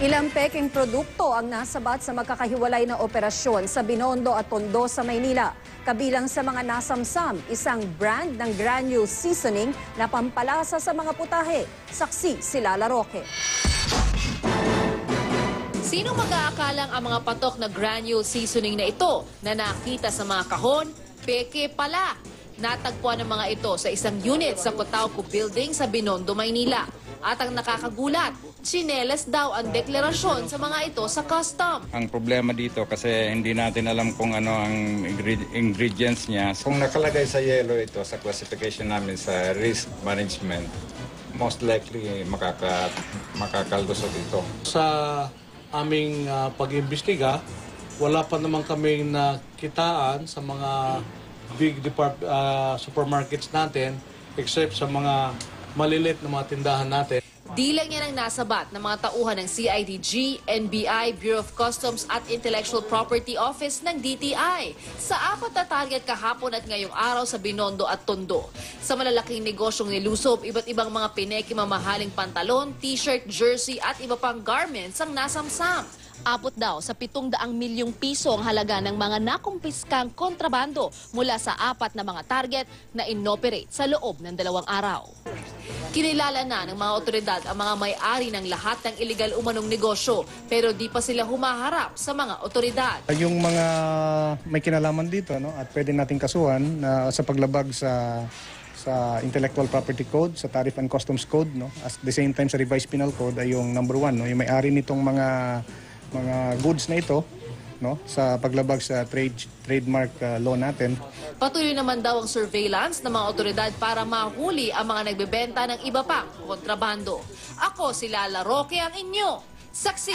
Ilang peking produkto ang nasabat sa magkakahiwalay na operasyon sa Binondo at Tondo sa Maynila. Kabilang sa mga nasamsam, isang brand ng granule seasoning na pampalasa sa mga putahe. Saksi si Lala Roque. Sino mag-aakalang ang mga patok na granule seasoning na ito na nakita sa mga kahon? Peke pala! Natagpuan ng mga ito sa isang unit sa Cotauco Building sa Binondo, Maynila. At ang nakakagulat, tsinelas daw ang deklarasyon sa mga ito sa custom. Ang problema dito kasi hindi natin alam kung ano ang ingredients niya. Kung nakalagay sa yellow ito sa classification namin sa risk management, most likely makakalusot ito. Sa aming pag-imbestiga, wala pa naman kaming nakitaan sa mga big supermarkets natin except sa mga malilit na mga tindahan natin. Di lang yan ang nasabat ng mga tauhan ng CIDG, NBI, Bureau of Customs at Intellectual Property Office ng DTI sa 4 na target kahapon at ngayong araw sa Binondo at Tondo. Sa malalaking negosyong nilusob, iba't ibang mga pineki mamahaling pantalon, t-shirt, jersey at iba pang garments ang nasamsam. Abot daw sa 700 milyong piso ang halaga ng mga nakumpiskang kontrabando mula sa 4 na mga target na inoperate sa loob ng 2 araw. Kinilala na ng mga otoridad ang mga may-ari ng lahat ng iligal umanong negosyo pero di pa sila humaharap sa mga otoridad. Yung mga may kinalaman dito at pwede nating kasuhan sa paglabag sa Intellectual Property Code, sa Tariff and Customs Code, at the same time sa Revised Penal Code ay yung number 1, yung may-ari nitong mga goods na ito sa paglabag sa trademark law natin. Patuloy naman daw ang surveillance ng mga otoridad para mahuli ang mga nagbebenta ng iba pang kontrabando. Ako si Lala Roque, ang inyo saksi.